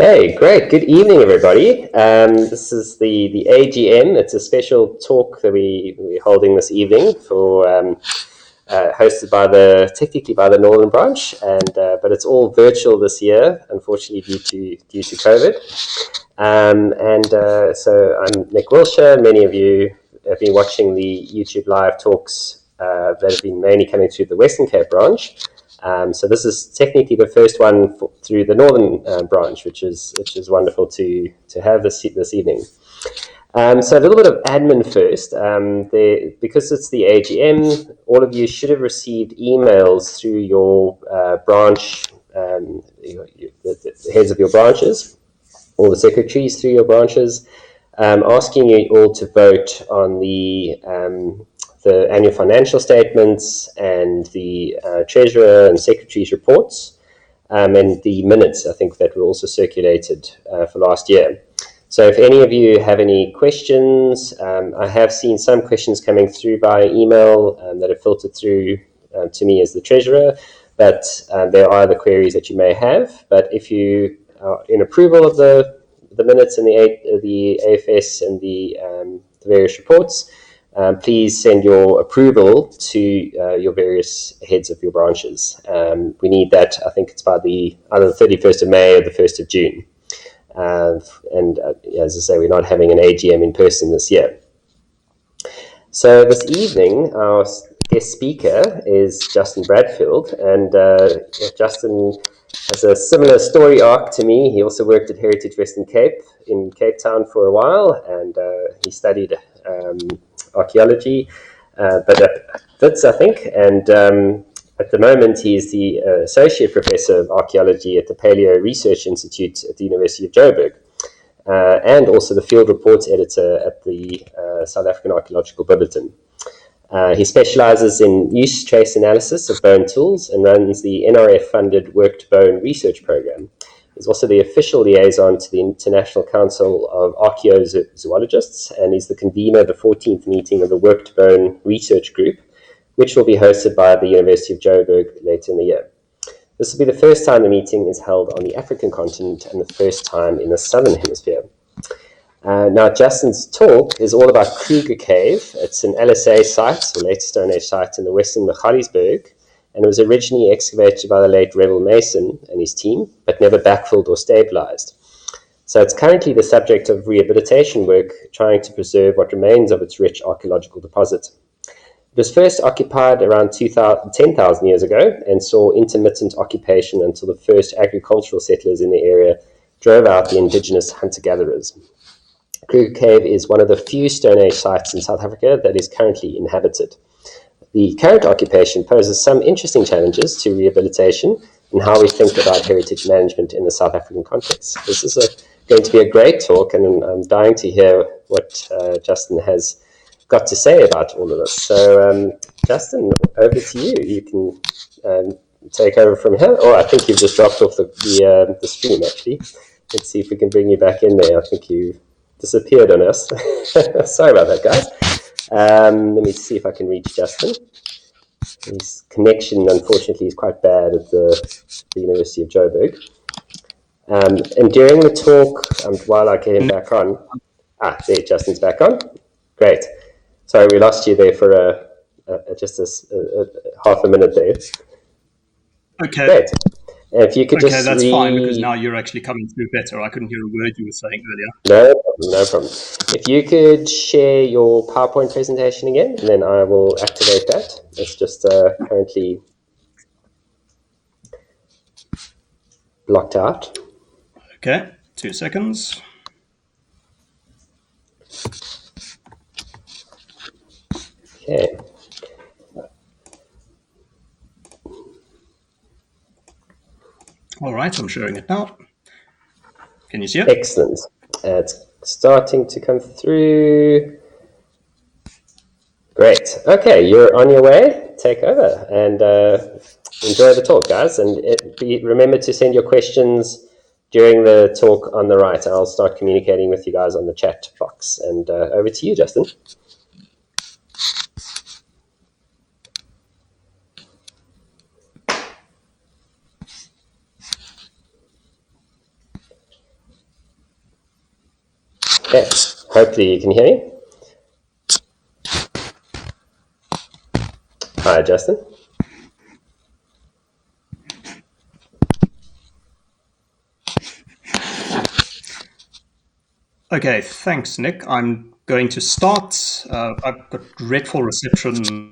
Okay, great. Good evening, everybody. This is the AGM. It's a special talk that we're holding this evening for hosted technically by the Northern branch, but it's all virtual this year, unfortunately due to COVID. So I'm Nick Wilshire. Many of you have been watching the YouTube live talks that have been mainly coming through the Western Cape branch. So this is technically the first one through the Northern branch, which is wonderful to have this evening. So a little bit of admin first. Because it's the AGM, all of you should have received emails through your branch, the heads of your branches, or the secretaries through your branches, asking you all to vote on the annual financial statements and the treasurer and secretary's reports, and the minutes, I think, that were also circulated for last year. So if any of you have any questions, I have seen some questions coming through by email that have filtered through to me as the treasurer, but there are other queries that you may have. But if you are in approval of the minutes and the AFS and the various reports, please send your approval to your various heads of your branches. We need that. I think it's by either the 31st of May or the 1st of June. As I say, we're not having an AGM in person this year. So this evening, our guest speaker is Justin Bradfield, and Justin has a similar story arc to me. He also worked at Heritage Western Cape in Cape Town for a while, and he studied archaeology, but at Wits, I think, and at the moment he's the associate professor of archaeology at the Palaeo-Research Institute at the University of Johannesburg, and also the field reports editor at the South African Archaeological Bulletin. He specialises in use trace analysis of bone tools and runs the NRF-funded Worked Bone Research Program. He's also the official liaison to the International Council of Archaeozoologists, and he's the convener of the 14th meeting of the Worked Bone Research Group, which will be hosted by the University of Johannesburg later in the year. This will be the first time the meeting is held on the African continent and the first time in the Southern Hemisphere. Now, Justin's talk is all about Kruger Cave. It's an LSA site, or late Stone Age site, in the western Magaliesberg, and it was originally excavated by the late Revil Mason and his team, but never backfilled or stabilised. So it's currently the subject of rehabilitation work, trying to preserve what remains of its rich archaeological deposit. It was first occupied around 10,000 years ago and saw intermittent occupation until the first agricultural settlers in the area drove out the indigenous hunter-gatherers. Kruger Cave is one of the few Stone Age sites in South Africa that is currently inhabited. The current occupation poses some interesting challenges to rehabilitation and how we think about heritage management in the South African context. This is going to be a great talk, and I'm dying to hear what Justin has got to say about all of this. So, Justin, over to you. You can take over from here. Oh, I think you've just dropped off the stream, actually. Let's see if we can bring you back in there. I think you disappeared on us. Sorry about that, guys. Let me see if I can reach Justin. His connection, unfortunately, is quite bad at the University of Johannesburg. And during the talk, while I get him back on... there, Justin's back on. Great. Sorry, we lost you there for just half a minute there. Okay. Great. If you could just that's fine, because now you're actually coming through better. I couldn't hear a word you were saying No earlier. problem, no problem. If you could share your PowerPoint presentation again, and then I will activate that. It's just currently blocked out. Okay, 2 seconds. Okay. All right, I'm sharing it now. Can you see it? Excellent. It's starting to come through. Great. Okay, you're on your way. Take over and enjoy the talk, guys. And remember to send your questions during the talk on the right. I'll start communicating with you guys on the chat box. And over to you, Justin. Okay, hopefully you can hear me. Hi, Justin. Okay, thanks, Nick. I'm going to start. I've got dreadful reception.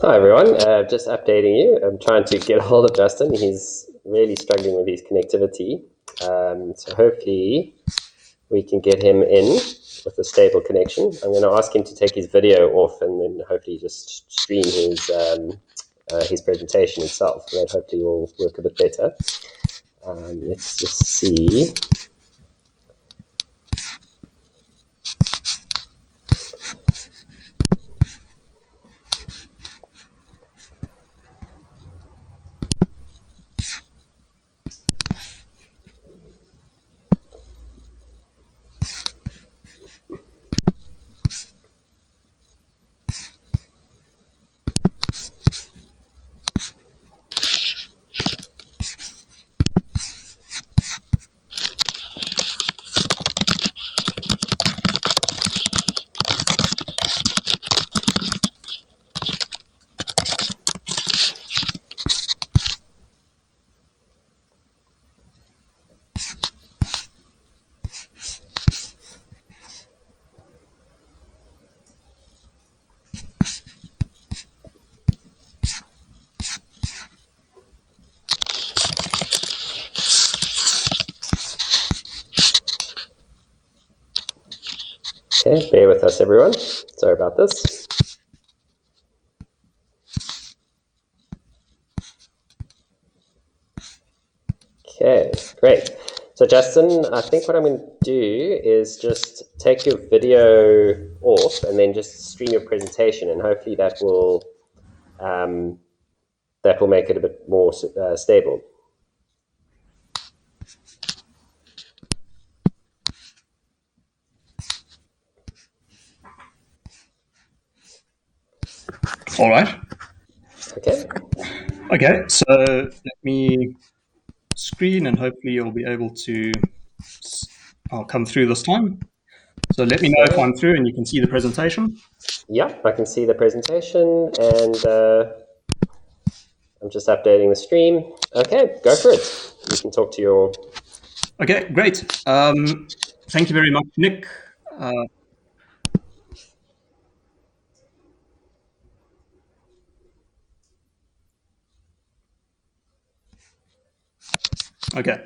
Hi, everyone. Just updating you. I'm trying to get a hold of Justin. He's really struggling with his connectivity. So hopefully we can get him in with a stable connection. I'm going to ask him to take his video off and then hopefully just stream his presentation itself. That hopefully will work a bit better. Let's just see. Okay, bear with us, everyone. Sorry about this. Okay, great. So Justin, I think what I'm going to do is just take your video off and then just stream your presentation, and hopefully that will make it a bit more stable. All right. Okay. Okay, so let me screen and hopefully you'll be able to. I'll come through this time. So let me know if I'm through and you can see the presentation. Yeah, I can see the presentation, and I'm just updating the stream. Okay, go for it. You can talk to your... Okay, great. Thank you very much, Nick. Okay.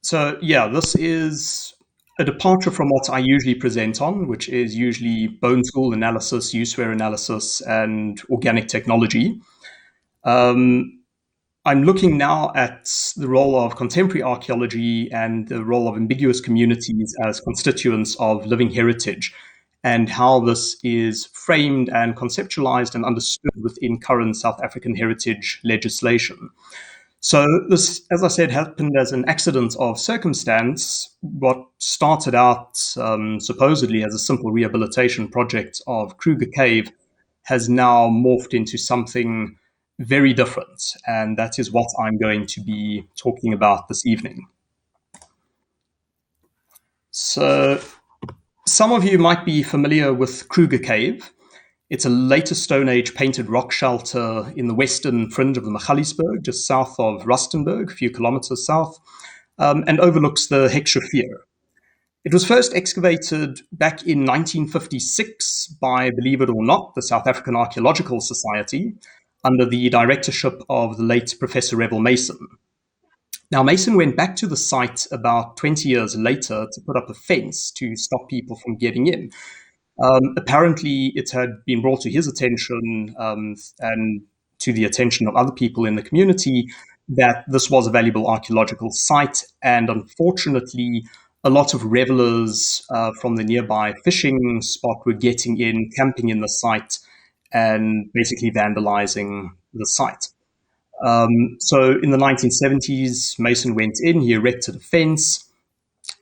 So yeah, this is a departure from what I usually present on, which is usually bone tool analysis, use-ware analysis, and organic technology. I'm looking now at the role of contemporary archaeology and the role of ambiguous communities as constituents of living heritage, and how this is framed and conceptualized and understood within current South African heritage legislation. So this, as I said, happened as an accident of circumstance. What started out supposedly as a simple rehabilitation project of Kruger Cave has now morphed into something very different. And that is what I'm going to be talking about this evening. So Some of you might be familiar with Kruger Cave. It's a later Stone Age painted rock shelter in the western fringe of the Magaliesberg, just south of Rustenburg, a few kilometers south, and overlooks the Hexafear. It was first excavated back in 1956 by, believe it or not, the South African Archaeological Society under the directorship of the late Professor Revil Mason. Now, Mason went back to the site about 20 years later to put up a fence to stop people from getting in. Apparently, it had been brought to his attention and to the attention of other people in the community that this was a valuable archaeological site, and unfortunately, a lot of revelers from the nearby fishing spot were getting in, camping in the site, and basically vandalizing the site. So in the 1970s, Mason went in, he erected a fence,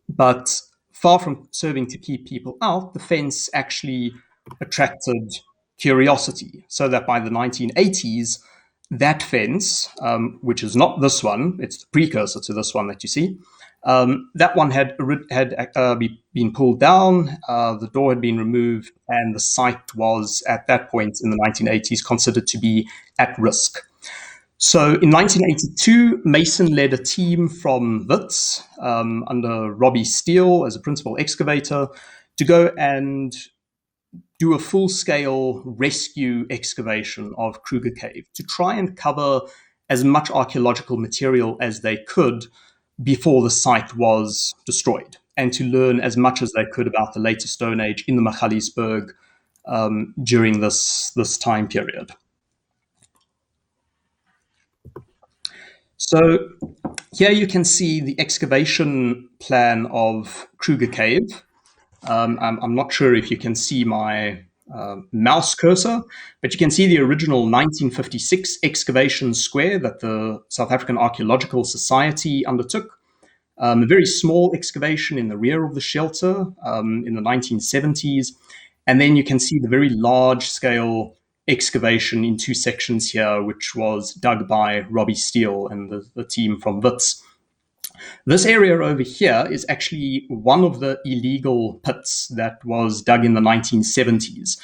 but far from serving to keep people out, the fence actually attracted curiosity, so that by the 1980s, that fence, which is not this one, it's the precursor to this one that you see, that one had been pulled down, the door had been removed, and the site was, at that point in the 1980s, considered to be at risk. So in 1982, Mason led a team from Wits under Robbie Steele as a principal excavator to go and do a full-scale rescue excavation of Kruger Cave to try and cover as much archaeological material as they could before the site was destroyed, and to learn as much as they could about the later Stone Age in the Magaliesberg during this time period. So here you can see the excavation plan of Kruger Cave. I'm not sure if you can see my mouse cursor, but you can see the original 1956 excavation square that the South African Archaeological Society undertook. A very small excavation in the rear of the shelter in the 1970s. And then you can see the very large-scale excavation in two sections here, which was dug by Robbie Steele and the team from Wits. This area over here is actually one of the illegal pits that was dug in the 1970s.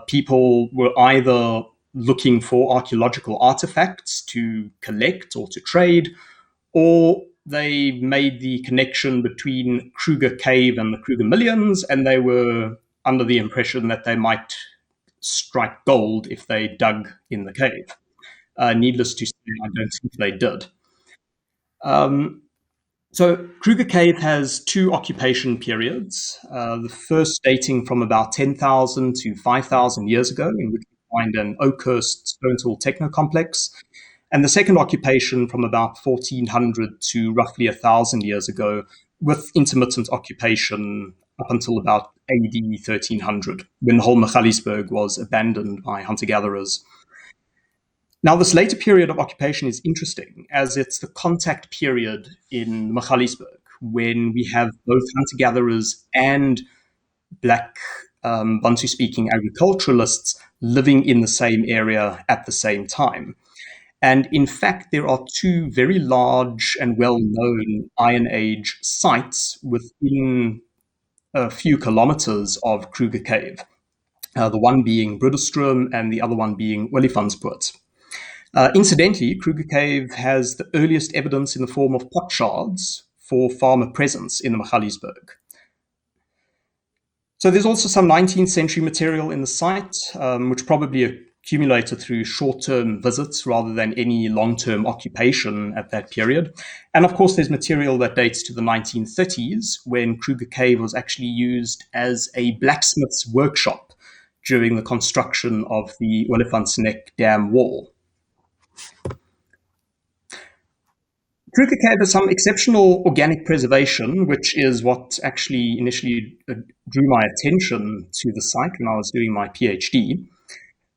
People were either looking for archaeological artifacts to collect or to trade, or they made the connection between Kruger Cave and the Kruger Millions, and they were under the impression that they might strike gold if they dug in the cave. Needless to say, I don't think they did. So Kruger Cave has two occupation periods, the first dating from about 10,000 to 5,000 years ago, in which we find an Oakhurst stone tool techno-complex, and the second occupation from about 1400 to roughly 1,000 years ago, with intermittent occupation up until about AD 1300, when the whole Magaliesberg was abandoned by hunter-gatherers. Now, this later period of occupation is interesting, as it's the contact period in Magaliesberg, when we have both hunter-gatherers and Black Bantu-speaking agriculturalists living in the same area at the same time. And in fact, there are two very large and well-known Iron Age sites within a few kilometers of Kruger Cave, the one being Broederstroom and the other one being Olifantspoort. Incidentally, Kruger Cave has the earliest evidence in the form of pot shards for farmer presence in the Magaliesberg. So there's also some 19th century material in the site, which probably accumulated through short-term visits rather than any long-term occupation at that period. And of course, there's material that dates to the 1930s, when Kruger Cave was actually used as a blacksmith's workshop during the construction of the Olifantsnek Dam wall. Kruger Cave has some exceptional organic preservation, which is what actually initially drew my attention to the site when I was doing my PhD.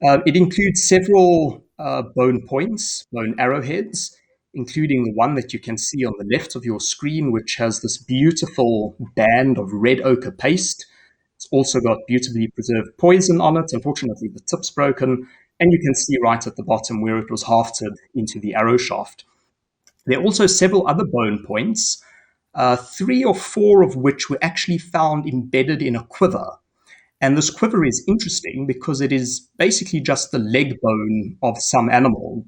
It includes several bone points, bone arrowheads, including the one that you can see on the left of your screen, which has this beautiful band of red ochre paste. It's also got beautifully preserved poison on it. Unfortunately, the tip's broken, and you can see right at the bottom where it was hafted into the arrow shaft. There are also several other bone points, three or four of which were actually found embedded in a quiver. And this quiver is interesting because it is basically just the leg bone of some animal,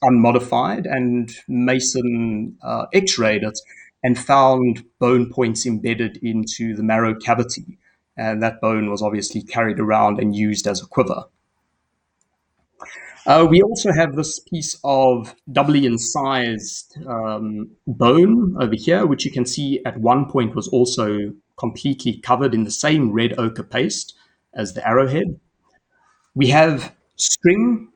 unmodified, and Mason x-rayed it and found bone points embedded into the marrow cavity. And that bone was obviously carried around and used as a quiver. We also have this piece of doubly incised bone over here, which you can see at one point was also completely covered in the same red ochre paste as the arrowhead. We have string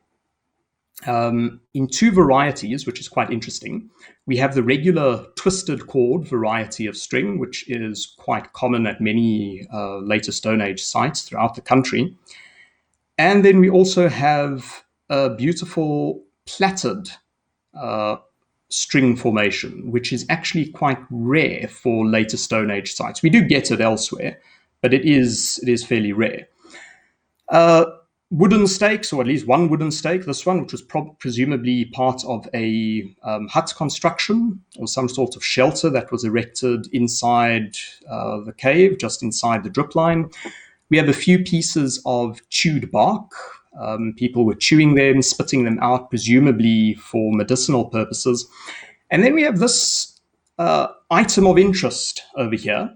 in two varieties, which is quite interesting. We have the regular twisted cord variety of string, which is quite common at many later Stone Age sites throughout the country. And then we also have a beautiful plaited string formation, which is actually quite rare for later Stone Age sites. We do get it elsewhere, but it is fairly rare. Wooden stakes, or at least one wooden stake, this one, which was presumably part of a hut construction or some sort of shelter that was erected inside the cave, just inside the drip line. We have a few pieces of chewed bark. People were chewing them, spitting them out, presumably for medicinal purposes. And then we have this item of interest over here.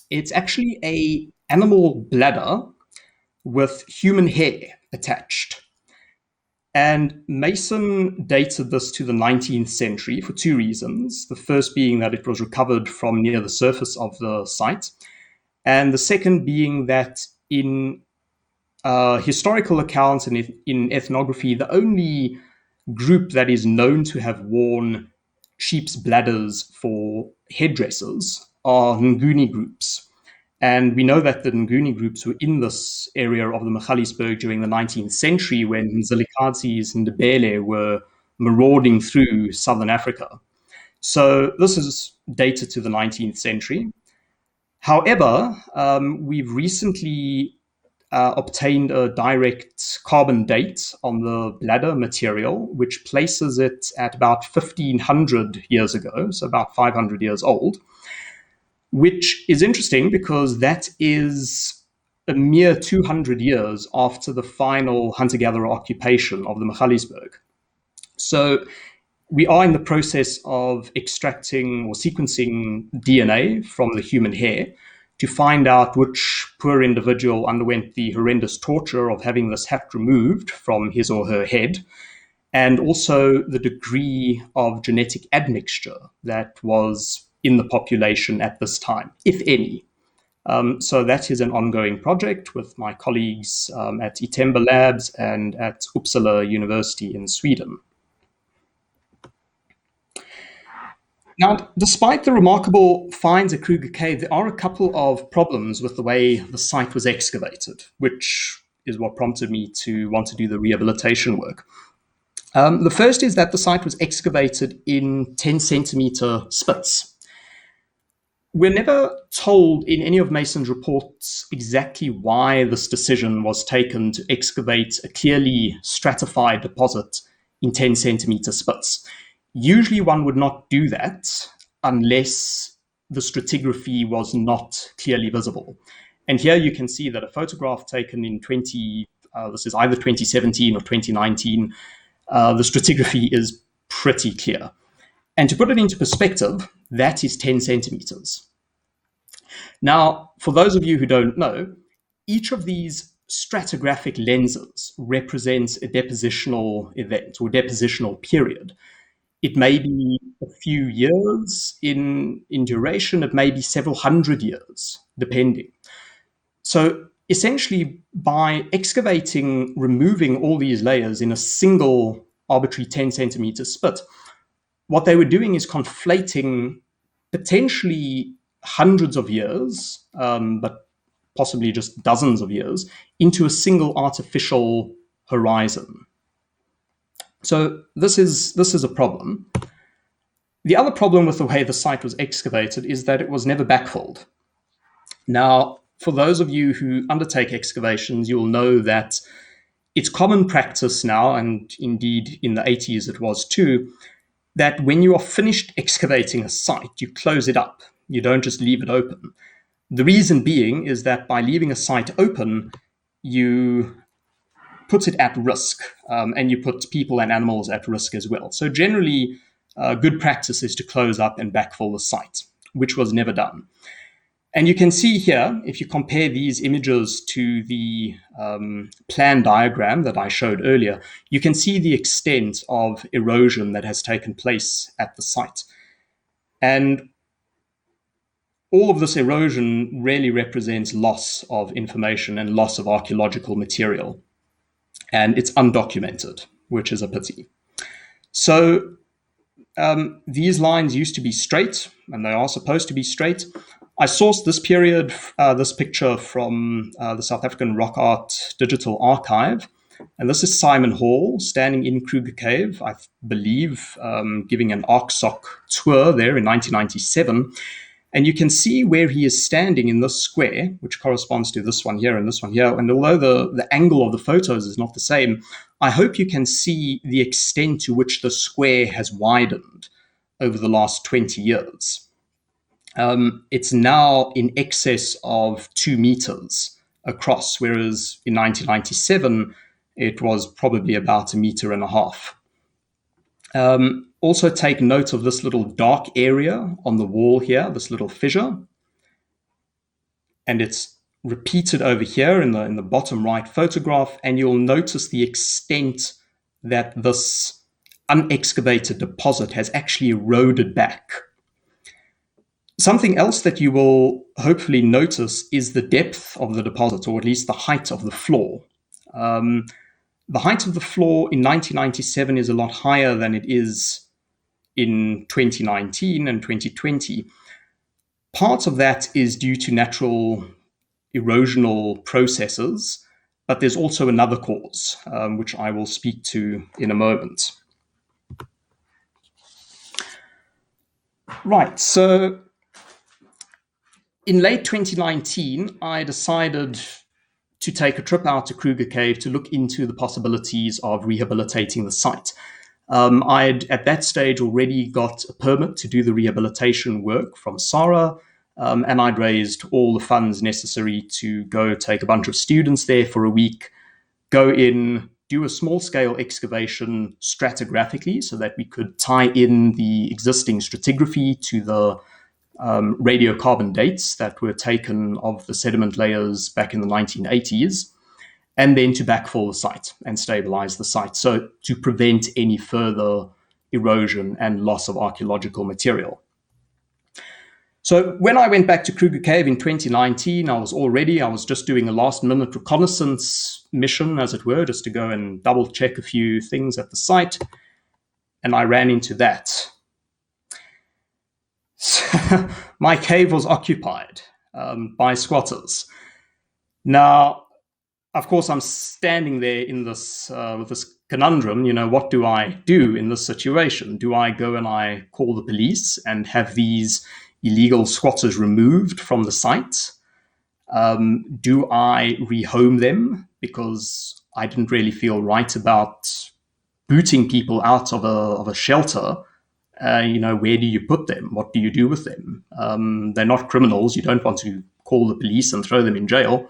It's actually an animal bladder with human hair attached. And Mason dated this to the 19th century for two reasons. The first being that it was recovered from near the surface of the site. And the second being that in historical accounts and in ethnography, the only group that is known to have worn sheep's bladders for headdresses are Nguni groups. And we know that the Nguni groups were in this area of the Magaliesberg during the 19th century when Zilikazi and Ndebele were marauding through southern Africa. So this is dated to the 19th century. However, we've recently obtained a direct carbon date on the bladder material, which places it at about 1,500 years ago, so about 500 years old, which is interesting because that is a mere 200 years after the final hunter-gatherer occupation of the Magaliesberg. So we are in the process of extracting or sequencing DNA from the human hair to find out which poor individual underwent the horrendous torture of having this hat removed from his or her head, and also the degree of genetic admixture that was in the population at this time, if any. So that is an ongoing project with my colleagues at Itemba Labs and at Uppsala University in Sweden. Now, despite the remarkable finds at Kruger Cave, there are a couple of problems with the way the site was excavated, which is what prompted me to want to do the rehabilitation work. The first is that the site was excavated in 10 centimeter spits. We're never told in any of Mason's reports exactly why this decision was taken to excavate a clearly stratified deposit in 10 centimeter spits. Usually one would not do that unless the stratigraphy was not clearly visible. And here you can see that a photograph taken in this is either 2017 or 2019, the stratigraphy is pretty clear. And to put it into perspective, that is 10 centimeters. Now, for those of you who don't know, each of these stratigraphic lenses represents a depositional event or depositional period. It may be a few years in duration, it may be several hundred years, depending. So essentially, by excavating, removing all these layers in a single arbitrary 10 centimeter spit, what they were doing is conflating potentially hundreds of years, but possibly just dozens of years, into a single artificial horizon. So this is a problem. The other problem with the way the site was excavated is that it was never backfilled. Now, for those of you who undertake excavations, you'll know that it's common practice now, and indeed in the 80s it was too, that when you are finished excavating a site, you close it up. You don't just leave it open. The reason being is that by leaving a site open, you put it at risk, and you put people and animals at risk as well. So generally, good practice is to close up and backfill the site, which was never done. And you can see here, if you compare these images to the plan diagram that I showed earlier, you can see the extent of erosion that has taken place at the site. And all of this erosion really represents loss of information and loss of archaeological material. And it's undocumented, which is a pity. So these lines used to be straight, and they are supposed to be straight. I sourced this period, this picture from the South African Rock Art Digital Archive. And this is Simon Hall standing in Kruger Cave, I believe, giving an ArchSoc tour there in 1997. And you can see where he is standing in this square, which corresponds to this one here and this one here. And although the angle of the photos is not the same, I hope you can see the extent to which the square has widened over the last 20 years. It's now in excess of 2 meters across, whereas in 1997, it was probably about 1.5 meters. Also take note of this little dark area on the wall here, this little fissure. And it's repeated over here in the bottom right photograph, and you'll notice the extent that this unexcavated deposit has actually eroded back. Something else that you will hopefully notice is the depth of the deposit, or at least the height of the floor. The height of the floor in 1997 is a lot higher than it is in 2019 and 2020. Part of that is due to natural erosional processes, but there's also another cause, which I will speak to in a moment. Right, so in late 2019, I decided to take a trip out to Kruger Cave to look into the possibilities of rehabilitating the site. I'd, at that stage, already got a permit to do the rehabilitation work from SARA, and I'd raised all the funds necessary to go take a bunch of students there for a week, go in, do a small-scale excavation stratigraphically so that we could tie in the existing stratigraphy to the radiocarbon dates that were taken of the sediment layers back in the 1980s, and then to backfill the site and stabilize the site, so to prevent any further erosion and loss of archaeological material. So when I went back to Kruger Cave in 2019, I was just doing a last-minute reconnaissance mission, as it were, just to go and double-check a few things at the site, and I ran into that. My cave was occupied by squatters. Now, of course, I'm standing there in this with this conundrum. What do I do in this situation? Do I go and I call the police and have these illegal squatters removed from the site? Do I rehome them because I didn't really feel right about booting people out of a shelter? Where do you put them? What do you do with them? They're not criminals. You don't want to call the police and throw them in jail.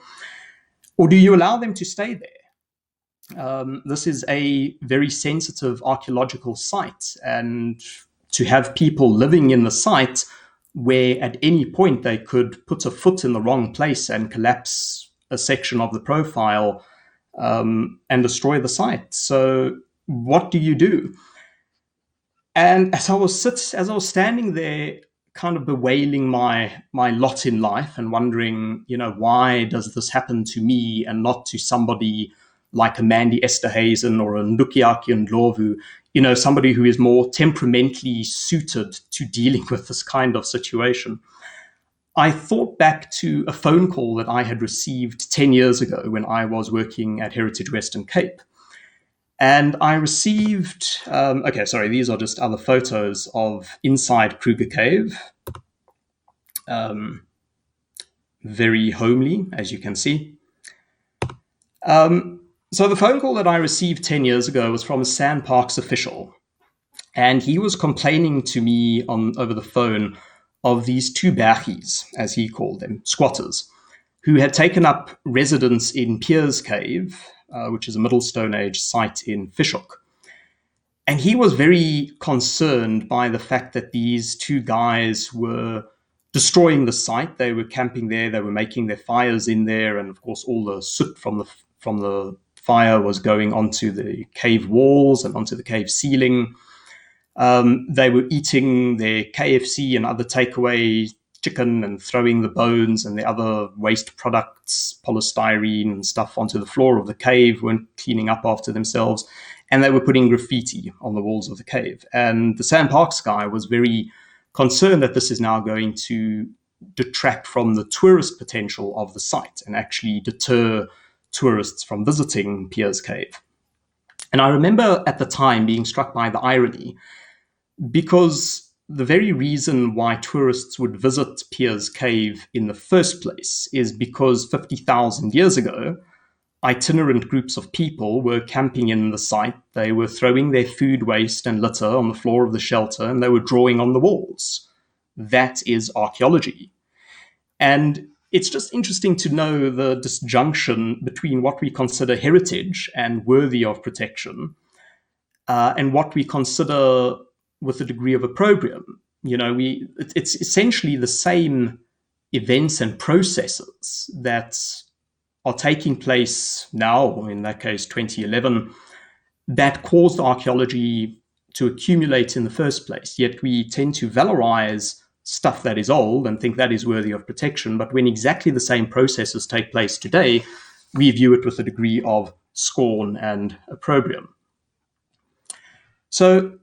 Or do you allow them to stay there? This is a very sensitive archaeological site, and to have people living in the site where at any point they could put a foot in the wrong place and collapse a section of the profile and destroy the site. So what do you do? And as I was standing there, kind of bewailing my lot in life and wondering, why does this happen to me and not to somebody like a Mandy Esterhazen or a Ndukiaki Ndlovu, somebody who is more temperamentally suited to dealing with this kind of situation. I thought back to a phone call that I had received 10 years ago when I was working at Heritage Western Cape. And I received, these are just other photos of inside Kruger Cave. Very homely, as you can see. So the phone call that I received 10 years ago was from a Sandparks official. And he was complaining to me over the phone of these two bergies, as he called them, squatters, who had taken up residence in Piers Cave, which is a Middle Stone Age site in Fishhook. And he was very concerned by the fact that these two guys were destroying the site. They were camping there, they were making their fires in there, and of course all the soot from the fire was going onto the cave walls and onto the cave ceiling. They were eating their KFC and other takeaway chicken and throwing the bones and the other waste products, polystyrene and stuff, onto the floor of the cave, weren't cleaning up after themselves. And they were putting graffiti on the walls of the cave. And the Sam Parks guy was very concerned that this is now going to detract from the tourist potential of the site and actually deter tourists from visiting Piers Cave. And I remember at the time being struck by the irony, because the very reason why tourists would visit Piers Cave in the first place is because 50,000 years ago, itinerant groups of people were camping in the site. They were throwing their food waste and litter on the floor of the shelter, and they were drawing on the walls. That is archaeology. And it's just interesting to know the disjunction between what we consider heritage and worthy of protection, and what we consider with a degree of opprobrium. It's essentially the same events and processes that are taking place now, or in that case 2011, that caused archaeology to accumulate in the first place. Yet we tend to valorize stuff that is old and think that is worthy of protection. But when exactly the same processes take place today, we view it with a degree of scorn and opprobrium. So,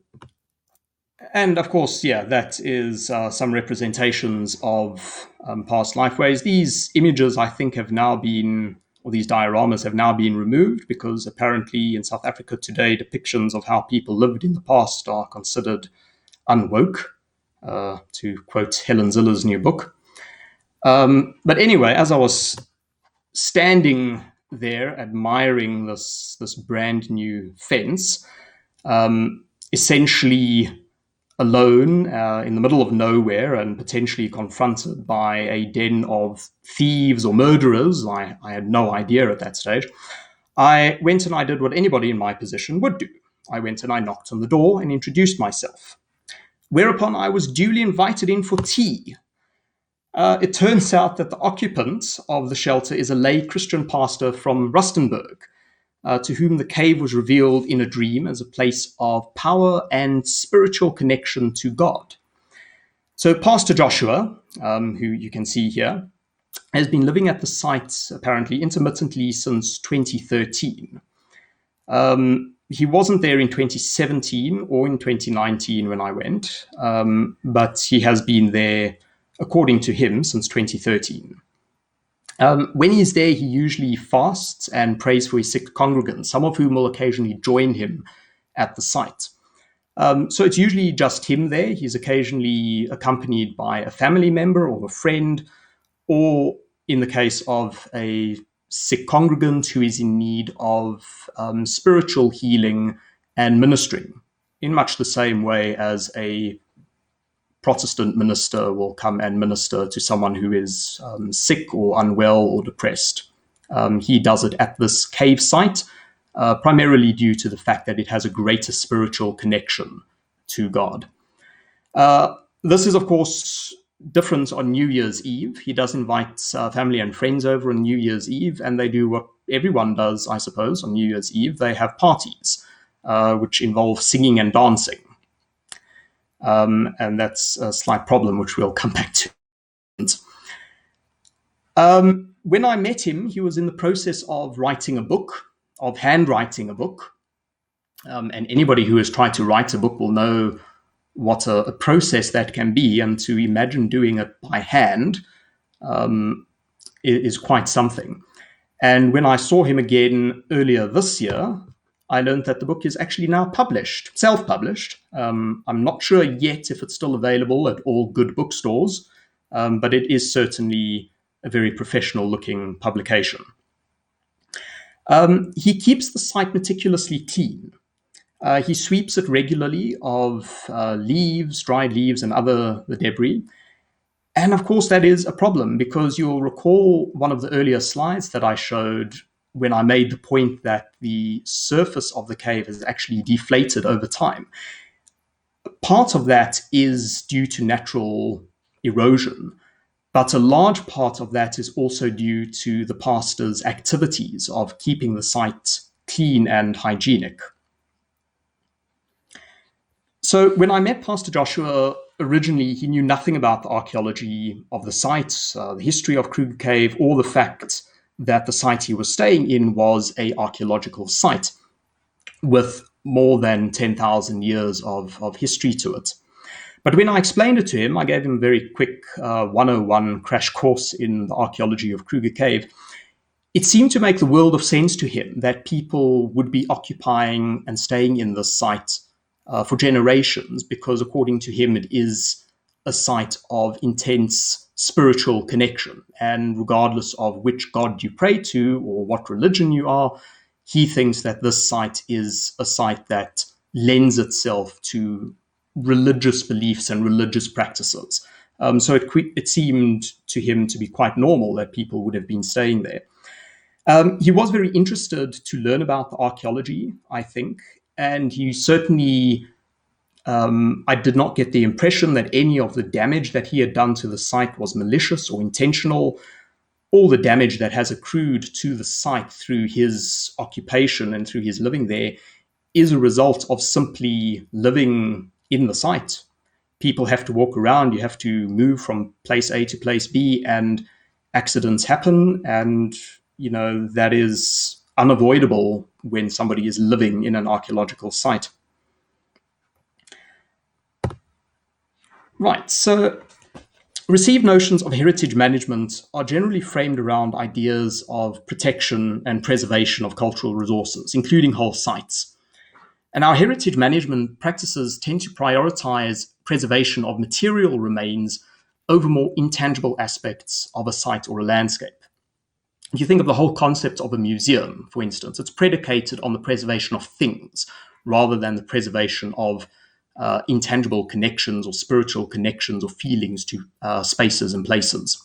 and of course, that is some representations of past lifeways. These images, I think, have now been, or these dioramas have now been removed, because apparently in South Africa today, depictions of how people lived in the past are considered unwoke, to quote Helen Ziller's new book. But anyway, as I was standing there admiring this brand new fence, essentially alone in the middle of nowhere and potentially confronted by a den of thieves or murderers, I had no idea at that stage, I went and I did what anybody in my position would do. I went and I knocked on the door and introduced myself, whereupon I was duly invited in for tea. It turns out that the occupant of the shelter is a lay Christian pastor from Rustenburg, to whom the cave was revealed in a dream as a place of power and spiritual connection to God. So Pastor Joshua, who you can see here, has been living at the site apparently intermittently since 2013. He wasn't there in 2017 or in 2019 when I went, but he has been there, according to him, since 2013. When he's there, he usually fasts and prays for his sick congregants, some of whom will occasionally join him at the site. So it's usually just him there. He's occasionally accompanied by a family member or a friend, or in the case of a sick congregant who is in need of spiritual healing and ministering, in much the same way as a Protestant minister will come and minister to someone who is sick or unwell or depressed. He does it at this cave site, primarily due to the fact that it has a greater spiritual connection to God. This is, of course, different on New Year's Eve. He does invite family and friends over on New Year's Eve, and they do what everyone does, I suppose, on New Year's Eve. They have parties, which involve singing and dancing. And that's a slight problem, which we'll come back to. When I met him, he was in the process of writing a book, of handwriting a book. And anybody who has tried to write a book will know what a process that can be. And to imagine doing it by hand is quite something. And when I saw him again earlier this year, I learned that the book is actually now published, self-published. I'm not sure yet if it's still available at all good bookstores, but it is certainly a very professional-looking publication. He keeps the site meticulously clean. He sweeps it regularly of leaves, dried leaves, and other the debris. And of course, that is a problem, because you'll recall one of the earlier slides that I showed when I made the point that the surface of the cave has actually deflated over time. Part of that is due to natural erosion, but a large part of that is also due to the pastor's activities of keeping the site clean and hygienic. So when I met Pastor Joshua, originally he knew nothing about the archaeology of the site, the history of Kruger Cave, or the fact that the site he was staying in was an archaeological site with more than 10,000 years of history to it. But when I explained it to him, I gave him a very quick 101 crash course in the archaeology of Kruger Cave. It seemed to make the world of sense to him that people would be occupying and staying in this site for generations, because according to him, it is a site of intense spiritual connection. And regardless of which god you pray to or what religion you are, he thinks that this site is a site that lends itself to religious beliefs and religious practices. So it seemed to him to be quite normal that people would have been staying there. He was very interested to learn about the archaeology, I think, and he certainly, I did not get the impression that any of the damage that he had done to the site was malicious or intentional. All the damage that has accrued to the site through his occupation and through his living there is a result of simply living in the site. People have to walk around, you have to move from place A to place B, and accidents happen, and that is unavoidable when somebody is living in an archaeological site. Right, so received notions of heritage management are generally framed around ideas of protection and preservation of cultural resources, including whole sites. And our heritage management practices tend to prioritize preservation of material remains over more intangible aspects of a site or a landscape. If you think of the whole concept of a museum, for instance, it's predicated on the preservation of things rather than the preservation of intangible connections or spiritual connections or feelings to spaces and places.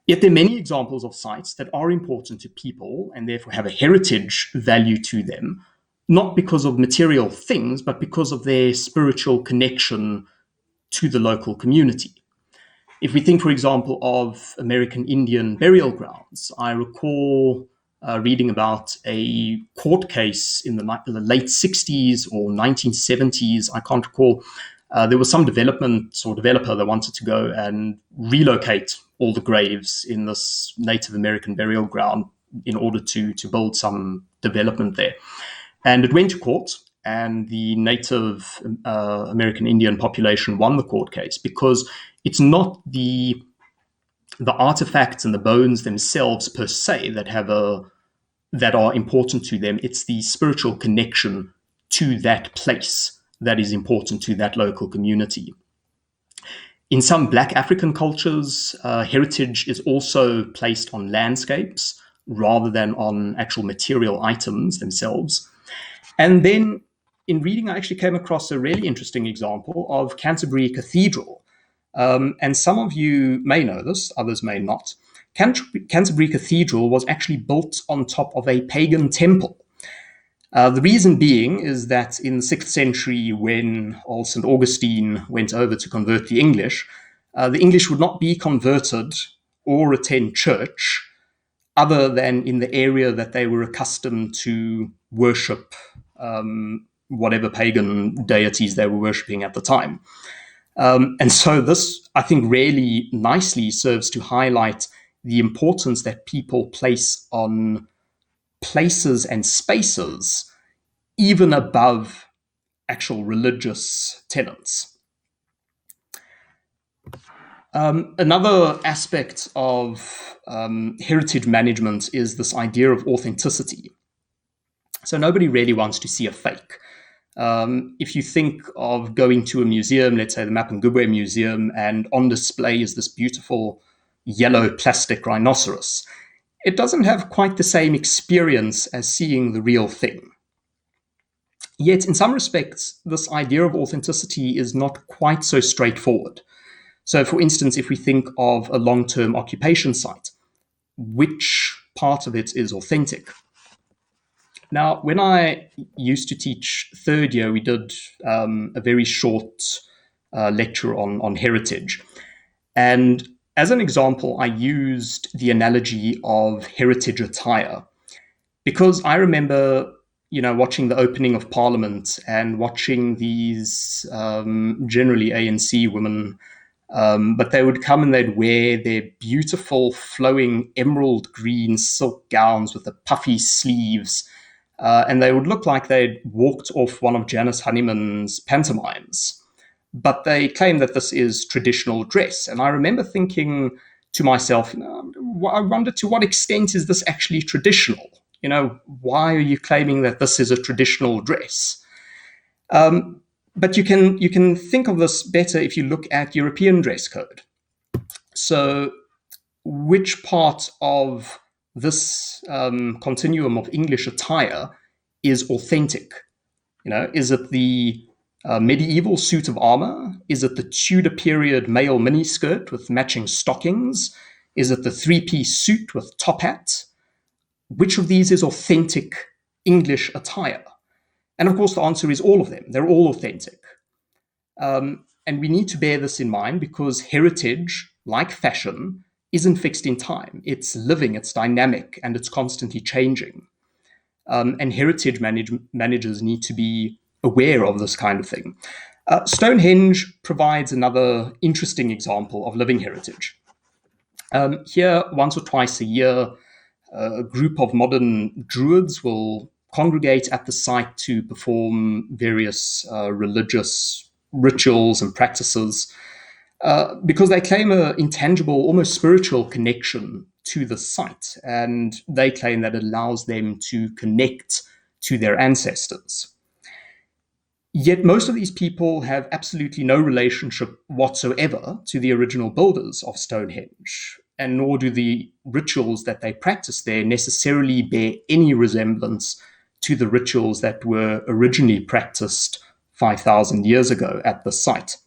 Yet there are many examples of sites that are important to people and therefore have a heritage value to them, not because of material things, but because of their spiritual connection to the local community. If we think, for example, of American Indian burial grounds, I recall reading about a court case in the late 60s or 1970s, I can't recall. There was some development or developer that wanted to go and relocate all the graves in this Native American burial ground in order to build some development there. And it went to court, and the Native American Indian population won the court case, because it's not the artifacts and the bones themselves per se that are important to them. It's the spiritual connection to that place that is important to that local community. In some Black African cultures, heritage is also placed on landscapes rather than on actual material items themselves. And then in reading, I actually came across a really interesting example of Canterbury Cathedral. And some of you may know this, others may not. Canterbury Cathedral was actually built on top of a pagan temple. The reason being is that in the 6th century, when old St. Augustine went over to convert the English would not be converted or attend church other than in the area that they were accustomed to worship whatever pagan deities they were worshipping at the time. And so this, I think, really nicely serves to highlight the importance that people place on places and spaces, even above actual religious tenets. Another aspect of heritage management is this idea of authenticity. So nobody really wants to see a fake. If you think of going to a museum, let's say the Mapungubwe Museum, and on display is this beautiful yellow plastic rhinoceros, it doesn't have quite the same experience as seeing the real thing. Yet, in some respects, this idea of authenticity is not quite so straightforward. So, for instance, if we think of a long-term occupation site, which part of it is authentic? Now, when I used to teach third year, we did a very short lecture on heritage. And as an example, I used the analogy of heritage attire, because I remember, watching the opening of Parliament and watching these generally ANC women, but they would come and they'd wear their beautiful flowing emerald green silk gowns with the puffy sleeves, and they would look like they'd walked off one of Janice Honeyman's pantomimes. But they claim that this is traditional dress. And I remember thinking to myself, I wonder to what extent is this actually traditional? Why are you claiming that this is a traditional dress? But you can think of this better if you look at European dress code. So which part of this continuum of English attire is authentic? Is it the medieval suit of armor? Is it the Tudor period male miniskirt with matching stockings? Is it the three-piece suit with top hat? Which of these is authentic English attire? And of course, the answer is all of them. They're all authentic. And we need to bear this in mind because heritage, like fashion, isn't fixed in time. It's living, it's dynamic, and it's constantly changing. And heritage managers need to be aware of this kind of thing. Stonehenge provides another interesting example of living heritage. Here, once or twice a year, a group of modern druids will congregate at the site to perform various religious rituals and practices because they claim an intangible, almost spiritual connection to the site, and they claim that it allows them to connect to their ancestors. Yet most of these people have absolutely no relationship whatsoever to the original builders of Stonehenge, and nor do the rituals that they practice there necessarily bear any resemblance to the rituals that were originally practiced 5,000 years ago at the site.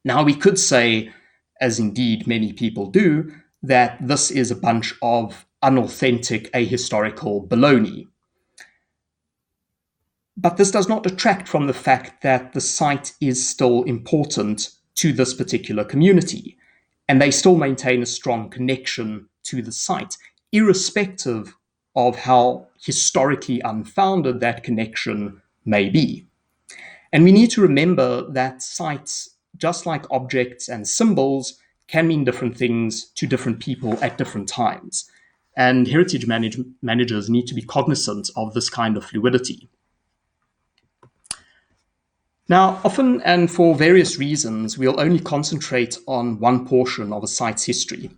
Now, we could say, as indeed many people do, that this is a bunch of unauthentic, ahistorical baloney. But this does not detract from the fact that the site is still important to this particular community, and they still maintain a strong connection to the site, irrespective of how historically unfounded that connection may be. And we need to remember that sites, just like objects and symbols, can mean different things to different people at different times. And heritage managers need to be cognizant of this kind of fluidity. Now, often and for various reasons, we'll only concentrate on one portion of a site's history.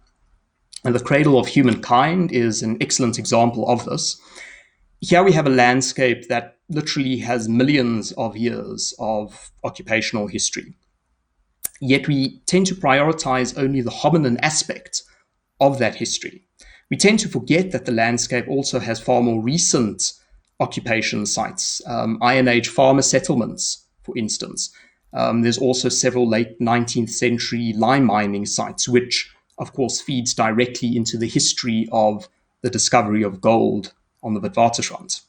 And the cradle of humankind is an excellent example of this. Here we have a landscape that literally has millions of years of occupational history. Yet we tend to prioritize only the hominin aspect of that history. We tend to forget that the landscape also has far more recent occupation sites, Iron Age farmer settlements, for instance. There's also several late 19th century lime mining sites, which of course feeds directly into the history of the discovery of gold on the Witwatersrand.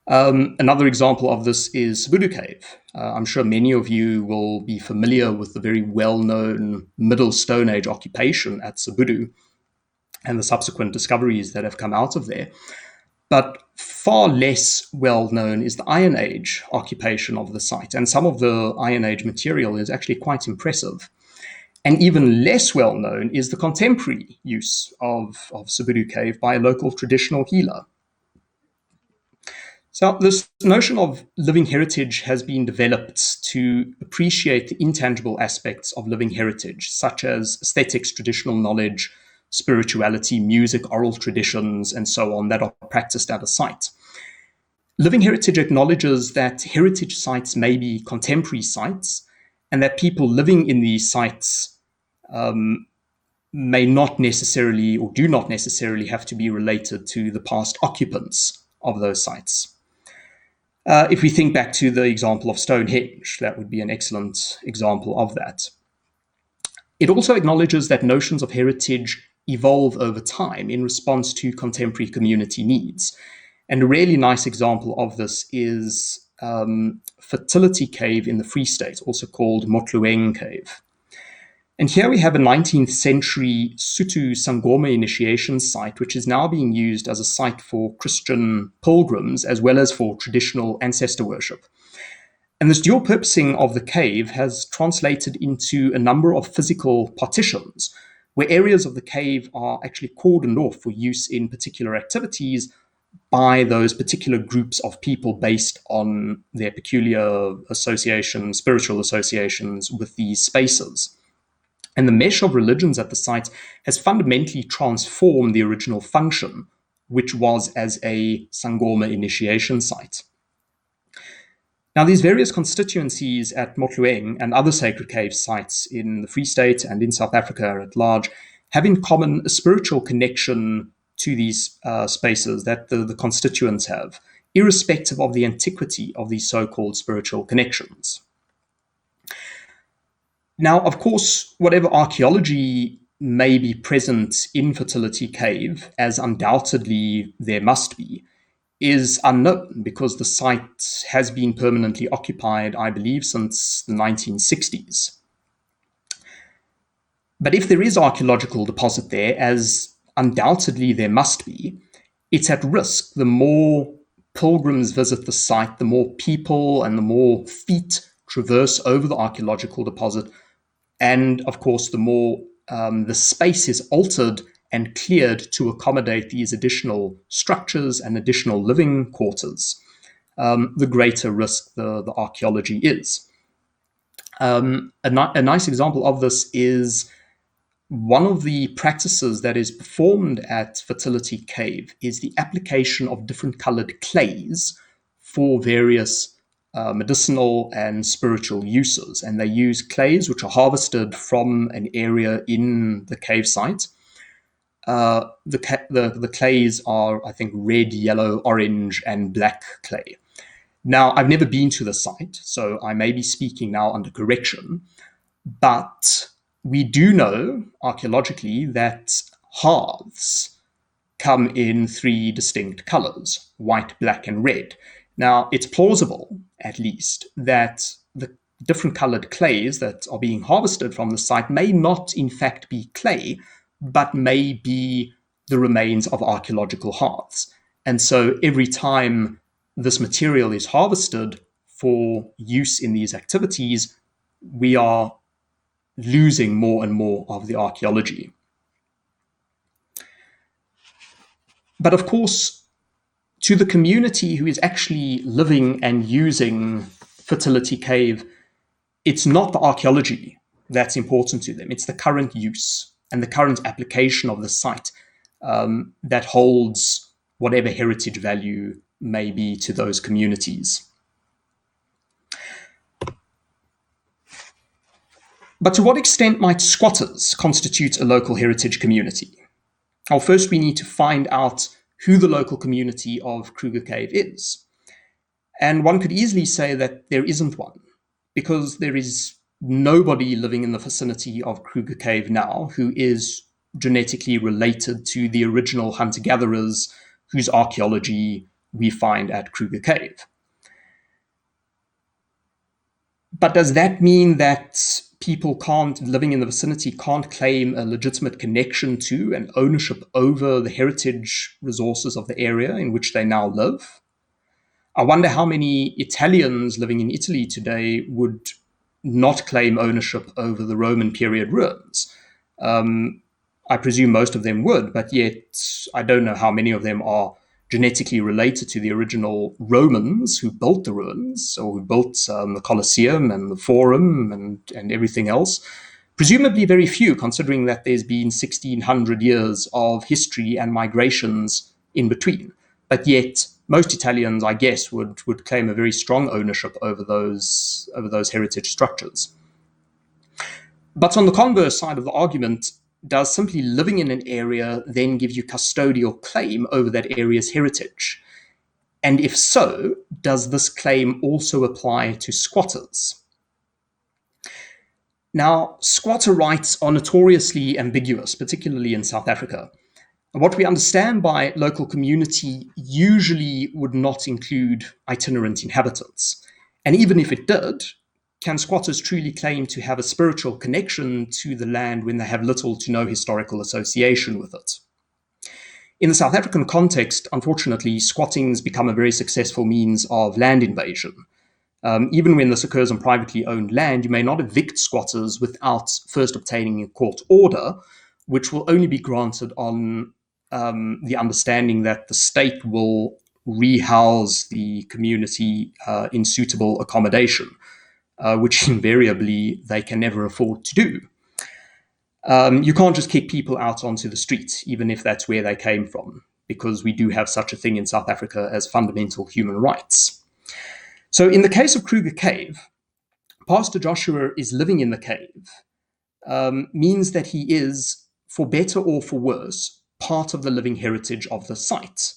Another example of this is Voodoo Cave. I'm sure many of you will be familiar with the very well-known Middle Stone Age occupation at Voodoo and the subsequent discoveries that have come out of there. But far less well-known is the Iron Age occupation of the site, and some of the Iron Age material is actually quite impressive. And even less well-known is the contemporary use of Voodoo Cave by a local traditional healer. So this notion of living heritage has been developed to appreciate the intangible aspects of living heritage, such as aesthetics, traditional knowledge, spirituality, music, oral traditions, and so on, that are practiced at a site. Living heritage acknowledges that heritage sites may be contemporary sites, and that people living in these sites may not necessarily or do not necessarily have to be related to the past occupants of those sites. If we think back to the example of Stonehenge, that would be an excellent example of that. It also acknowledges that notions of heritage evolve over time in response to contemporary community needs. And a really nice example of this is Fertility Cave in the Free State, also called Motloweng Cave. And here we have a 19th century Sotho Sangoma initiation site, which is now being used as a site for Christian pilgrims as well as for traditional ancestor worship. And this dual purposing of the cave has translated into a number of physical partitions, where areas of the cave are actually cordoned off for use in particular activities by those particular groups of people based on their peculiar associations, spiritual associations with these spaces. And the mesh of religions at the site has fundamentally transformed the original function, which was as a Sangoma initiation site. Now, these various constituencies at Motloweng and other sacred cave sites in the Free State and in South Africa at large have in common a spiritual connection to these spaces that the constituents have, irrespective of the antiquity of these so-called spiritual connections. Now, of course, whatever archaeology may be present in Fertility Cave, as undoubtedly there must be, is unknown because the site has been permanently occupied, I believe, since the 1960s. But if there is archaeological deposit there, as undoubtedly there must be, it's at risk. The more pilgrims visit the site, the more people and the more feet traverse over the archaeological deposit, and of course, the more the space is altered and cleared to accommodate these additional structures and additional living quarters, the greater risk the archaeology is. A nice example of this is one of the practices that is performed at Fertility Cave is the application of different colored clays for various medicinal and spiritual uses. And they use clays which are harvested from an area in the cave site. The clays are, I think, red, yellow, orange, and black clay. Now, I've never been to the site, so I may be speaking now under correction, but we do know archaeologically that hearths come in three distinct colors: white, black, and red. Now, it's plausible, at least, that the different colored clays that are being harvested from the site may not, in fact, be clay, but may be the remains of archaeological hearths. And so every time this material is harvested for use in these activities, we are losing more and more of the archaeology. But of course, to the community who is actually living and using Fertility Cave, it's not the archaeology that's important to them. It's the current use and the current application of the site that holds whatever heritage value may be to those communities. But to what extent might squatters constitute a local heritage community? Well, first we need to find out who the local community of Kruger Cave is. And one could easily say that there isn't one, because there is nobody living in the vicinity of Kruger Cave now who is genetically related to the original hunter-gatherers whose archaeology we find at Kruger Cave. But does that mean that people living in the vicinity can't claim a legitimate connection to and ownership over the heritage resources of the area in which they now live? I wonder how many Italians living in Italy today would not claim ownership over the Roman period ruins. I presume most of them would, but yet I don't know how many of them are genetically related to the original Romans who built the ruins, or who built the Colosseum and the Forum and everything else. Presumably very few, considering that there's been 1600 years of history and migrations in between. But yet, most Italians, I guess, would claim a very strong ownership over those heritage structures. But on the converse side of the argument, does simply living in an area then give you custodial claim over that area's heritage? And if so, does this claim also apply to squatters? Now, squatter rights are notoriously ambiguous, particularly in South Africa. What we understand by local community usually would not include itinerant inhabitants. And even if it did, can squatters truly claim to have a spiritual connection to the land when they have little to no historical association with it? In the South African context, unfortunately, squatting's become a very successful means of land invasion. Even when this occurs on privately owned land, you may not evict squatters without first obtaining a court order, which will only be granted on the understanding that the state will rehouse the community in suitable accommodation, which invariably they can never afford to do. You can't just kick people out onto the street, even if that's where they came from, because we do have such a thing in South Africa as fundamental human rights. So in the case of Kruger Cave, Pastor Joshua is living in the cave, means that he is, for better or for worse, part of the living heritage of the site.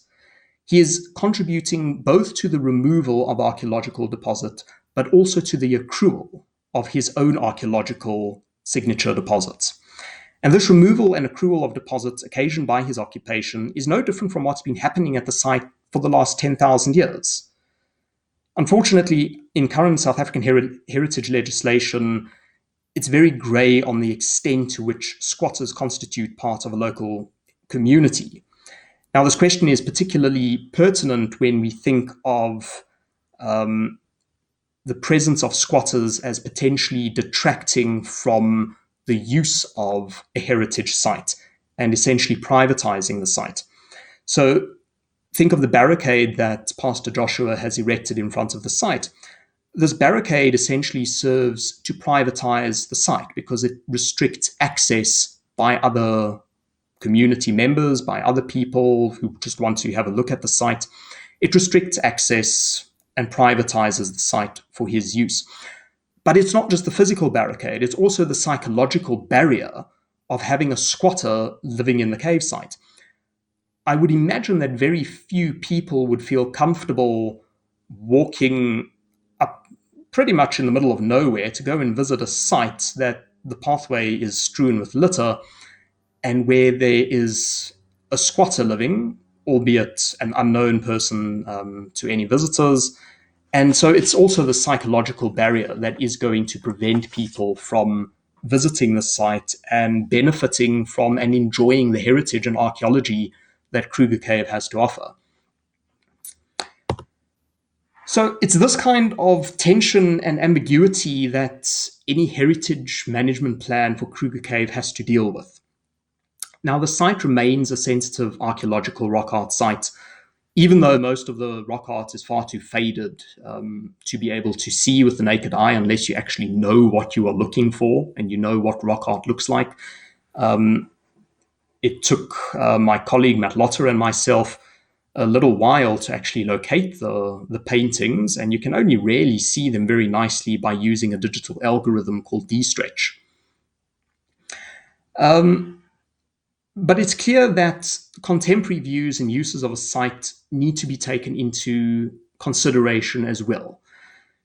He is contributing both to the removal of archaeological deposit, but also to the accrual of his own archaeological signature deposits. And this removal and accrual of deposits occasioned by his occupation is no different from what's been happening at the site for the last 10,000 years. Unfortunately, in current South African heritage legislation, it's very grey on the extent to which squatters constitute part of a local community. Now, this question is particularly pertinent when we think of the presence of squatters as potentially detracting from the use of a heritage site and essentially privatizing the site. So think of the barricade that Pastor Joshua has erected in front of the site. This barricade essentially serves to privatize the site because it restricts access by other community members, by other people who just want to have a look at the site. It restricts access and privatizes the site for his use. But it's not just the physical barricade, it's also the psychological barrier of having a squatter living in the cave site. I would imagine that very few people would feel comfortable walking up pretty much in the middle of nowhere to go and visit a site that the pathway is strewn with litter and where there is a squatter living, albeit an unknown person to any visitors. And so it's also the psychological barrier that is going to prevent people from visiting the site and benefiting from and enjoying the heritage and archaeology that Kruger Cave has to offer. So it's this kind of tension and ambiguity that any heritage management plan for Kruger Cave has to deal with. Now, the site remains a sensitive archaeological rock art site, even though most of the rock art is far too faded to be able to see with the naked eye unless you actually know what you are looking for and you know what rock art looks like. It took my colleague Matt Lotter and myself a little while to actually locate the paintings, and you can only really see them very nicely by using a digital algorithm called D-Stretch. But it's clear that contemporary views and uses of a site need to be taken into consideration as well.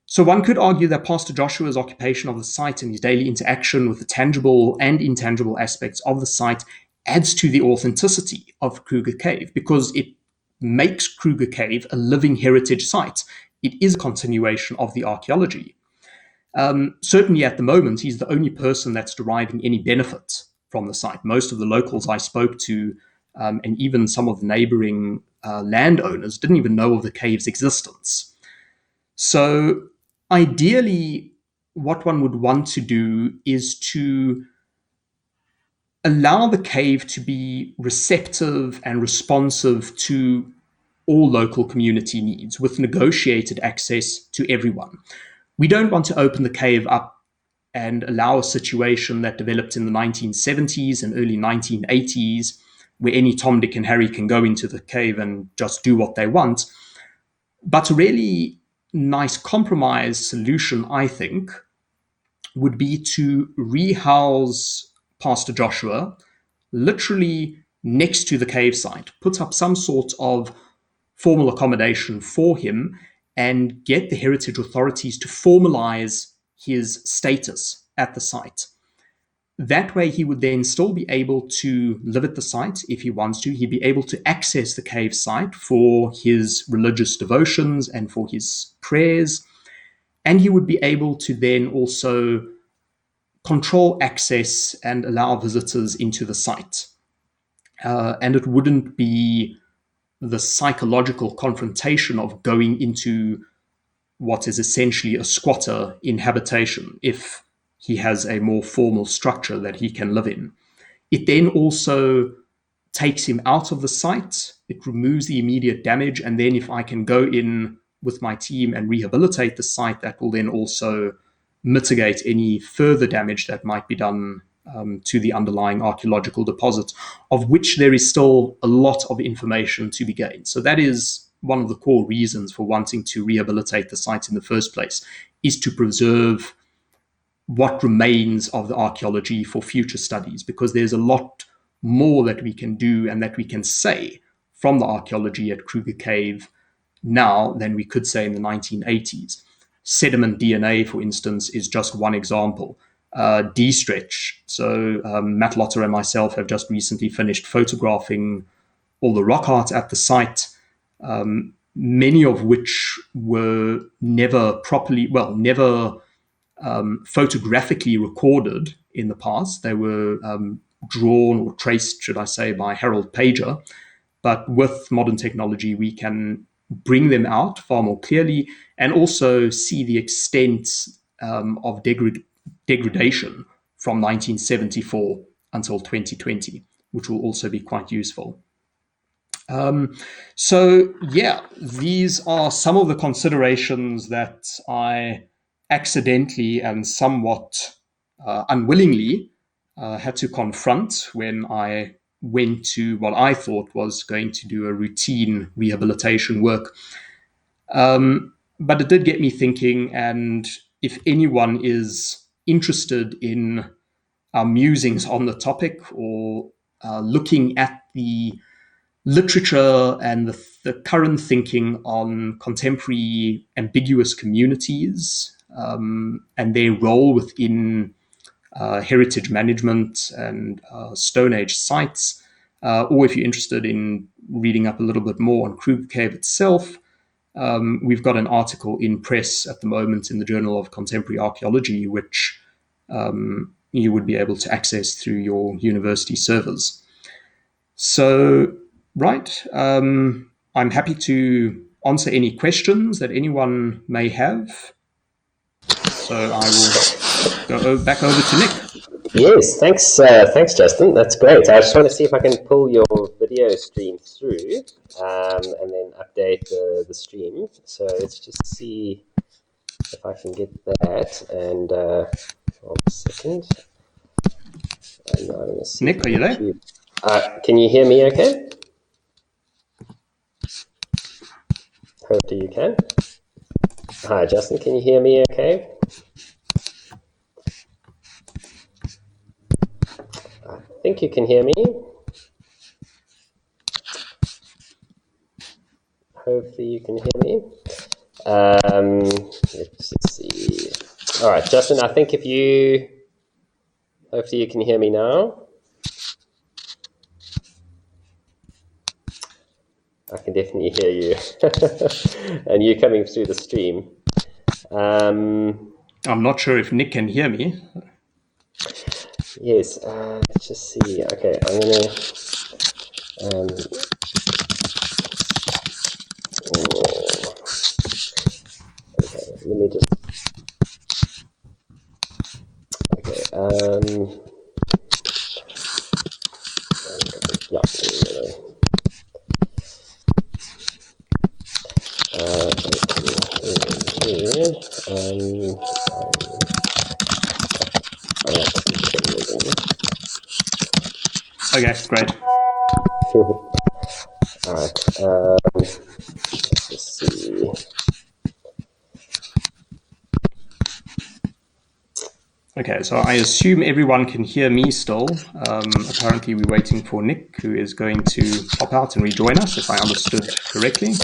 So one could argue that Pastor Joshua's occupation of the site and his daily interaction with the tangible and intangible aspects of the site adds to the authenticity of Kruger Cave because it makes Kruger Cave a living heritage site. It is a continuation of the archaeology. Certainly at the moment, he's the only person that's deriving any benefit from the site. Most of the locals I spoke to, and even some of the neighboring landowners, didn't even know of the cave's existence. So ideally, what one would want to do is to allow the cave to be receptive and responsive to all local community needs with negotiated access to everyone. We don't want to open the cave up and allow a situation that developed in the 1970s and early 1980s where any Tom, Dick and Harry can go into the cave and just do what they want. But a really nice compromise solution, I think, would be to rehouse Pastor Joshua literally next to the cave site, put up some sort of formal accommodation for him and get the heritage authorities to formalize his status at the site. That way, he would then still be able to live at the site if he wants to. He'd be able to access the cave site for his religious devotions and for his prayers. And he would be able to then also control access and allow visitors into the site. And it wouldn't be the psychological confrontation of going into what is essentially a squatter inhabitation if he has a more formal structure that he can live in. It then also takes him out of the site. It removes the immediate damage. And then if I can go in with my team and rehabilitate the site, that will then also mitigate any further damage that might be done to the underlying archaeological deposits, of which there is still a lot of information to be gained. So that is one of the core reasons for wanting to rehabilitate the site in the first place, is to preserve what remains of the archaeology for future studies, because there's a lot more that we can do and that we can say from the archaeology at Kruger Cave now than we could say in the 1980s. Sediment DNA, for instance, is just one example. D-stretch. So Matt Lotter and myself have just recently finished photographing all the rock art at the site, many of which were never photographically recorded in the past. They were drawn or traced, should I say, by Harold Pager. But with modern technology, we can bring them out far more clearly and also see the extent of degradation from 1974 until 2020, which will also be quite useful. These are some of the considerations that I accidentally and somewhat unwillingly had to confront when I went to what I thought was going to do a routine rehabilitation work. But it did get me thinking, and if anyone is interested in our musings on the topic or looking at the literature and the current thinking on contemporary ambiguous communities and their role within heritage management and Stone Age sites, or if you're interested in reading up a little bit more on Kruger Cave itself, we've got an article in press at the moment in the Journal of Contemporary Archaeology, which you would be able to access through your university servers. So, right, I'm happy to answer any questions that anyone may have. So I will go back over to Nick. Yes, thanks, Justin. That's great. I just want to see if I can pull your video stream through and then update the stream. So let's just see if I can get that. And 1 second. Nick, are you there? Can you hear me okay? Hopefully you can. Hi, Justin. Can you hear me okay? I think you can hear me. Hopefully you can hear me. Let's see. All right, Justin, I think hopefully you can hear me now. I can definitely hear you. And you coming through the stream. I'm not sure if Nick can hear me. Yes, let's just see. Okay, I'm going to... okay, let me just... Okay, yeah, Okay, great. All right, let's just see. Okay, so I assume everyone can hear me still. Apparently we're waiting for Nick, who is going to pop out and rejoin us, if I understood correctly.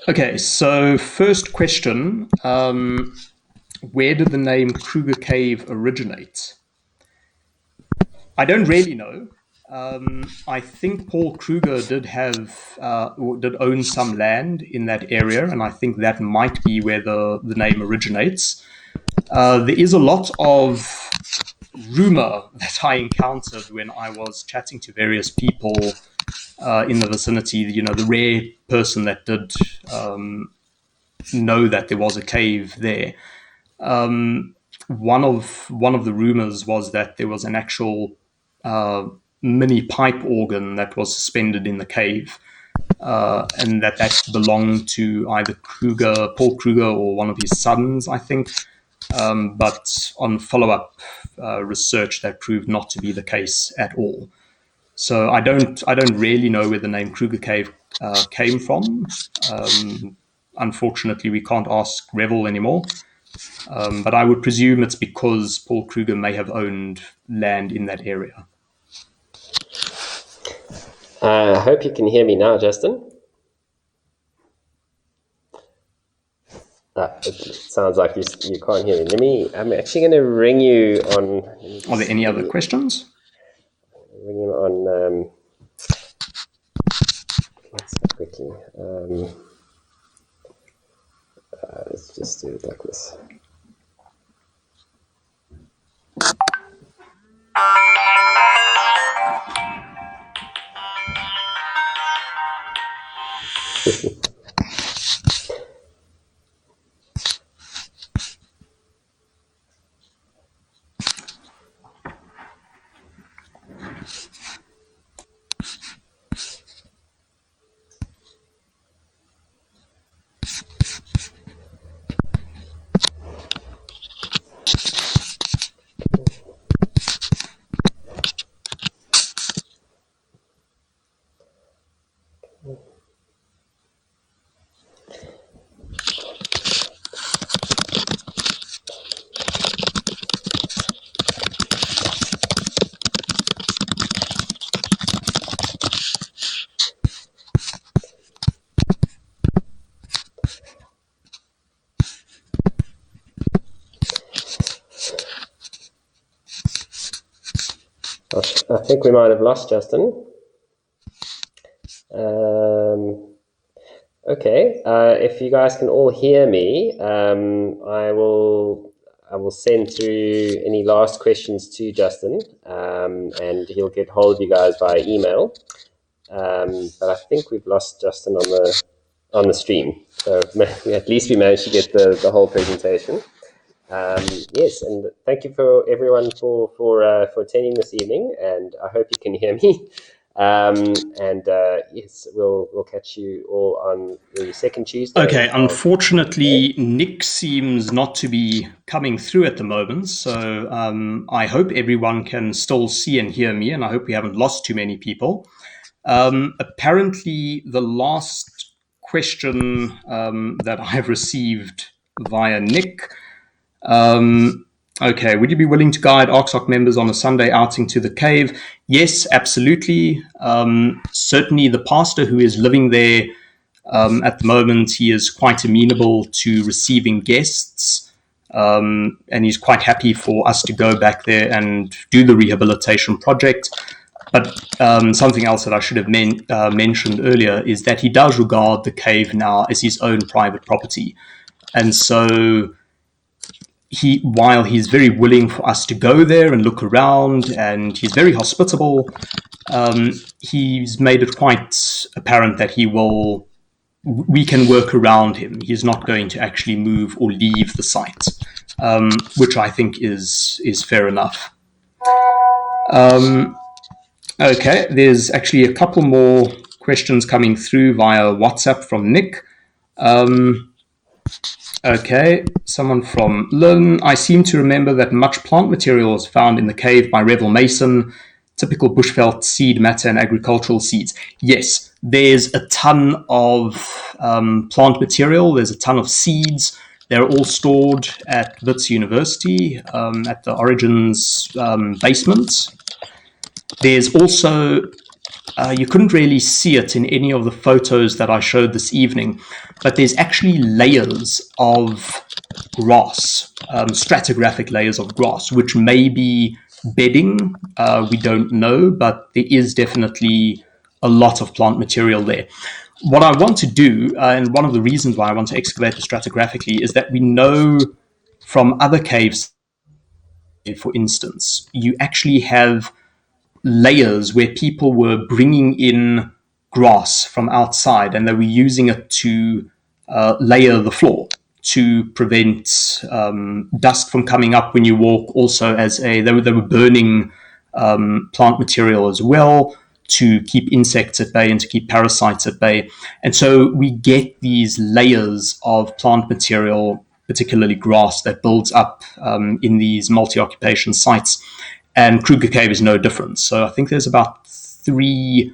Okay, so first question, where did the name Kruger Cave originate? I don't really know. I think Paul Kruger did own some land in that area, and I think that might be where the name originates. There is a lot of rumor that I encountered when I was chatting to various people in the vicinity. You know, the rare person that did know that there was a cave there. One of the rumors was that there was an actual mini pipe organ that was suspended in the cave, and that belonged to either Paul Kruger, or one of his sons, I think. But on follow-up research, that proved not to be the case at all. So I don't really know where the name Kruger Cave came from. Unfortunately, we can't ask Revil anymore. But I would presume it's because Paul Kruger may have owned land in that area. I hope you can hear me now, Justin. It sounds like you can't hear me. I'm actually going to ring you on... Are there any other questions? Ring you on... let's go quickly. Let's just do it like this. I think we might have lost Justin. Okay, if you guys can all hear me, I will send through any last questions to Justin, and he'll get hold of you guys via email. But I think we've lost Justin on the stream, so at least we managed to get the whole presentation. Yes, and thank you for everyone for attending this evening, and I hope you can hear me. Yes, we'll catch you all on the second Tuesday. Okay, unfortunately, Nick seems not to be coming through at the moment, so I hope everyone can still see and hear me, and I hope we haven't lost too many people. Apparently, the last question that I've received via Nick. Okay, would you be willing to guide ArchSoc members on a Sunday outing to the cave? Yes, absolutely. Certainly the pastor who is living there at the moment, he is quite amenable to receiving guests, and he's quite happy for us to go back there and do the rehabilitation project. But something else that I should have mentioned earlier is that he does regard the cave now as his own private property. And so while he's very willing for us to go there and look around, and he's very hospitable, he's made it quite apparent that we can work around him. He's not going to actually move or leave the site, which I think is fair enough. Okay, there's actually a couple more questions coming through via WhatsApp from Nick. Okay, someone from Lynn. I seem to remember that much plant material was found in the cave by Revil Mason, typical bushveld seed matter and agricultural seeds. Yes, there's a ton of plant material. There's a ton of seeds. They're all stored at Wits University, at the Origins basement. There's also, you couldn't really see it in any of the photos that I showed this evening, but there's actually layers of grass, stratigraphic layers of grass, which may be bedding. We don't know, but there is definitely a lot of plant material there. What I want to do, and one of the reasons why I want to excavate this stratigraphically, is that we know from other caves, for instance, you actually have layers where people were bringing in grass from outside and they were using it to layer the floor to prevent dust from coming up when you walk. Also, they were burning plant material as well to keep insects at bay and to keep parasites at bay. And so we get these layers of plant material, particularly grass, that builds up in these multi-occupation sites. And Kruger Cave is no different. So I think there's about 3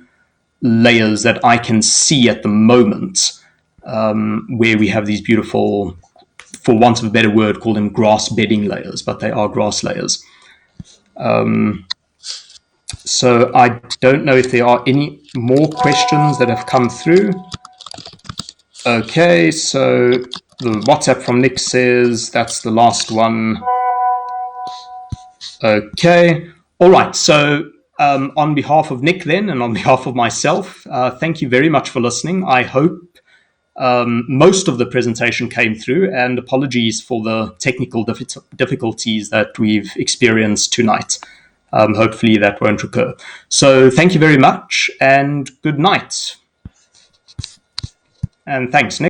layers that I can see at the moment, where we have these beautiful, for want of a better word, call them grass bedding layers, but they are grass layers. So I don't know if there are any more questions that have come through. Okay, so the WhatsApp from Nick says that's the last one. Okay, all right, so on behalf of Nick then, and on behalf of myself, thank you very much for listening. I hope most of the presentation came through, and apologies for the technical difficulties that we've experienced tonight. Hopefully that won't recur. So thank you very much, and good night. And thanks, Nick.